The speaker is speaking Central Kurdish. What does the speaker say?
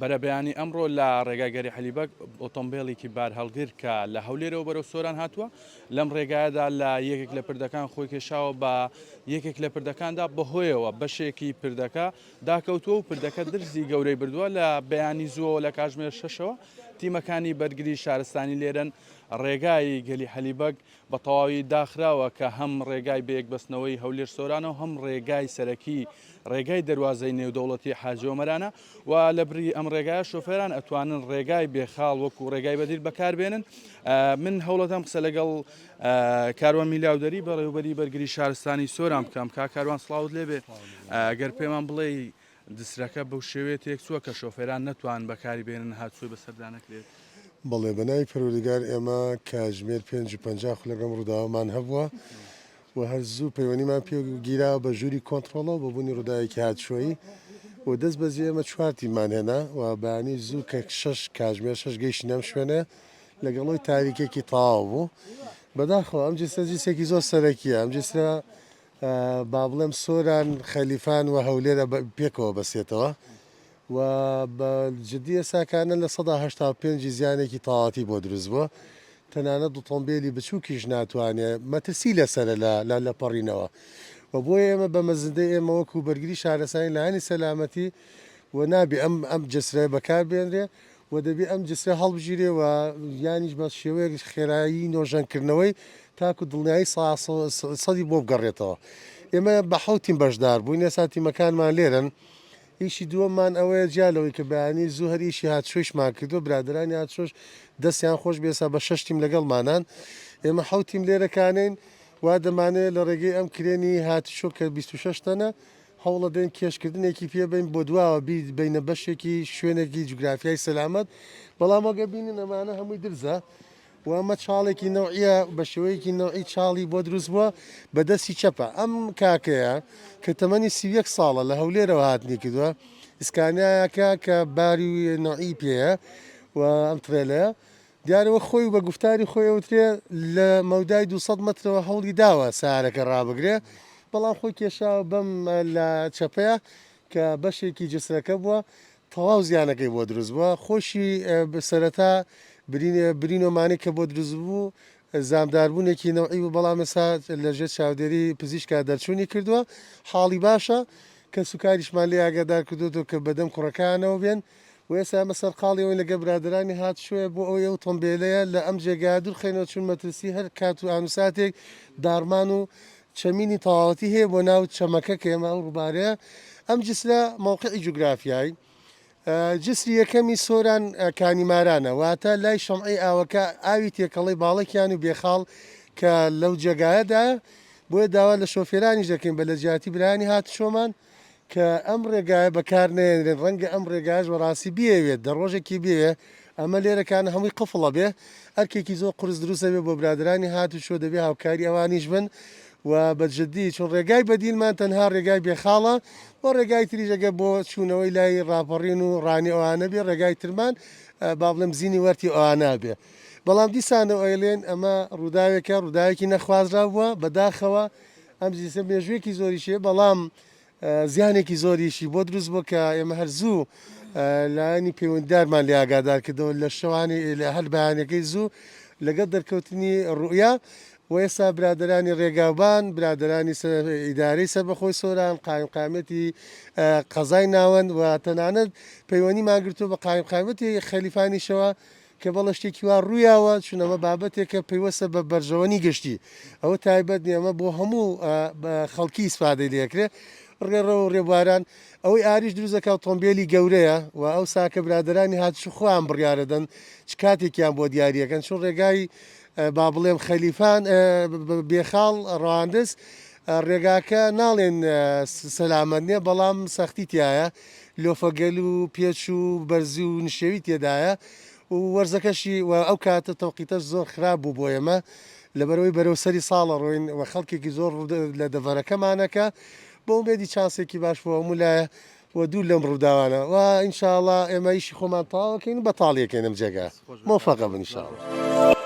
بەرەبەیانی ئەمڕۆ لە ڕێگاگەری حەلیبەگ ئۆتۆمبیلێکی بار هەڵگر کە لە هەولێرەوە بەرەو سۆران هاتووە لەم ڕێگایەدا لە یەکێک لە پردەکان خۆی کێشاوە بە یەکێک لە پردەکاندا بەهۆیەوە بەشێکی پردەکە داکەوتووە و پردەکە درزی گەورەی بردووە لە بەیانی زووەوە لە کاتژمێر 6ەوە تیمەکانی بەرگری شارستانی لێرەن ڕێگای گەلی حەلیبەگ بە تەواوی داخراوە کە هەم ڕێگای بەیەکبەستنەوەی هەولێر سۆرانە و هەم ڕێگای سەرەکی ڕێگای دەواازەی نێودەوڵەتی حاجۆمەرانە و لە بری ئەم ڕێگایە شۆفێران ئەتوانن ڕێگای بێخاڵ وەکو ڕێگای بەدیل بەکاربێنن. من هەوڵەتەم قسە لەگەڵ کاروان میلاودەری بەڕێوەبەری بەرگری شارستانی سۆران بکەم کا کاروان سڵاوت لێبێ گەر پێمان بڵێ دسرەکە بەو شێوەیە تێکچووە کە شۆفێران نەتوان بەکاری بێنن هاتووی بەسەردانەکرێت. بەڵێ بەناوی پەروەردگار ئێمە کاتژمێر 5:50 لەگەم ڕووداوەمان هەبووە و هەر زوو پەیوەندیمان پێگیراوە بە ژووری کۆنتترۆڵەوە بە بوونی ڕووداوێکی هاتشۆیی و دەست بەجێ ئێمە چوارتیمان هێنا و بەیانی زوو کە 6 کاتژمێر 6 گەیشتی نەم شوێنە لەگەڵەوەی تاریکێکی تەواو بوو. بەداخەوە ئەم جستەجیسێکی زۆر سەرەکیە، ئەم جسرە با بڵێم سۆران خەلیفان و هەولێرە پێکەوە بەسێتەوە و بە جددی ئێساکانە لە 1985 زیانێکی تەواوەتی بۆ دروست بووە. تەنانەت ئۆتۆمبیلی بچووکیش ناتوانێت مەترسی لەسرە لە پەڕینەوە و بۆیە ئێمە بە مەزندەی ئێمە وەکو بەرگری شارەسانی لایەنی سەلامەتی و نابێ ئەم جسرە بەکار بێنرێ و دەبێت ئەم جسرە هەڵبژیرێ و یانیش بە شێوەیە خێرایی نۆژەنکردنەوەی تاکو دڵنیایی سەدی بۆ بگەڕێتەوە. ئێمە بە حوتیم بەشدار بووین ئێستا تیمەکانمان لێرن. ئیشی دووەممان ئەوەیە جیالەوەی کە بەیانی زوو هەریشی هاتشۆیشمان کردو برادرانی هاتشۆش دەستیان خۆش بێسا بە 6 تیم لەگەڵمانان ئێمە حوتیم لێرەکانین وا دەمانێت لە ڕێگەی ئەم کرێنی هاتشۆ کە 26 تەنە هەوڵە دێن کێشکردنێکی پێبین بۆ دواوە بینە بەشێکی شوێنێکی جوگرافیای سەلامەت بەڵام ئەگە بینن ئەمانە هەمووی درزە و ئەمە چاڵێکی نەوعیە بە شێوەیەکی نەوعی چاڵی بۆ دروست بووە بەدەستی چەپە. ئەم کاکەیە کە تەمەنی 31 ساڵە لە هەولێرەوە هاتنی کردووە ئیسکانیایەکە کە باری نەوعی پێەیە و ئەم ترێلەیە دیارەوە خۆی بە گفتاری خۆی ئەوترێ لە مەودای 200 مترەوە هەوڵی داوە سارەکە ڕابگرێ بەڵام خۆی کێشاوە بەم لە چەپەیە کە بەشێکی جسرەکە بووە تەواو زیانەکەی بۆ دروست بووە. خۆشی سەرەتا برینۆمانی کە بۆ دروست بوو زامداربوونێکی نەوعی و بەڵام ئێستا لەژێر چاودێری پزیشکا دەرچوونی کردووە حاڵی باشە کە سوکاریشمان لێ ئاگادار کردوەوە کە بەدەم کوڕەکانەوە بێن و ئێستا ئەمە سەرقاڵیەوەی لەگە برادرانی هات شوێ بۆ ئەوەی ئۆتۆمبیلەیە لە ئەم جێگا دوورخێنەوە چون مەترسی هەر کات و ئانوساتێک دارمان و چەمینی تەواوەتی هەیە بۆ ناو چەمەکە کە ئێمە ئەو ڕووبارەیە. ئەم جسرە مووقعی جوگرافیایی جسری یەکەمی سۆران کانیمارانە واتە لای شەمعی ئاوەکە ئاوی تێکەڵی باڵێکیان و بێخاڵ کە لەو جێگایەدا بۆیە داوا لە شۆفێرانیش دەکەین بە لە جیاتی برانی هاتشۆمان کە ئەم ڕێگایە بەکار نێنرێن ڕەنگە ئەم ڕێگاش بەڕاستی بێوێت دە ڕۆژێکی بێ ئەمە لێرەکان هەمووی قفڵە بێ ئەرکێکی زۆر قرس دروستە بێ بۆ برادرانی هاتوشۆ دەبێ هاوکاری ئەوانیش بن و بەجددی چون ڕێگای بەدیلمان تەنها ڕێگای بێخاڵە بۆ ڕێگای تریژەگە بۆ چوونەوەی لای ڕاپەڕین و ڕانی ئەوانە بێ ڕێگای ترمان با بڵێم زیینی وەرتی ئەوانە بێ بەڵام دیسانە ئۆیلێن ئەمە ڕووداوێکە ڕووداوێکی نەخوازرا بووە بەداخەوە ئەم جیسە مێژوێکی زۆریشێ بەڵام زیانێکی زۆریشی بۆ دروست بوو کە ئێمە هەرزوو لایەنی پەیوەندیدارمان لێ ئاگادار کردەوە لە شەوانی لە هەر بەیانەکەی زوو لەگەڵ دەرکەوتنی ڕوئیا و ئێستا برادرانی ڕێگاوبان برادرانی ئیدارەی سەربەخۆی سۆران قایمقامەتی قەزای ناوەند و تەنانەت پەیوەندی ماگرتووە بە قایمقامەتی خەلیفانیشەوە کە بەڵە شتێکی وا ڕوویاوە چونەمە بابەتێکە پەیوەستە بە بەرژەوەنی گشتی ئەوە تایبەت نیەمە بۆ هەموو خەڵکی ئیسپادەی لێکرێ ڕێڕە و ڕێبواران ئەوەی ئاریش دروستەکە ئۆتۆمبیلی گەورەیە و ئەو ساکە برادرانی هاتش خۆیان بڕیارەدەن چ کاتێکیان بۆ دیارریەکەن چون ڕێگای با بڵێم خەلیفان بێخاڵ ڕاندز ڕێگاکە ناڵێن سەلامەت نییە بەڵام سەختی تایە لۆفەگەل و پێچ و بەرزی و نشێوی تێدایە و وەرزەکەشی و ئەو کاتە تەوقیتەش زۆر خراپ بوو بۆ ئێمە لەبەرەوەی بەرەوسەری ساڵە ڕۆین و خەڵکێکی زۆر لە دەڤەرەکەمانەکە بۆ مێدی چاسێکی باش بۆ هەموو لایە و دوور لەم ڕووداوانە و ئینشاءڵڵا ئێمە ئیشی خۆمان تەواوەکەین بەتاڵیەکەین ئەم جێگا مۆفەقە بن ئینشاءڵڵا.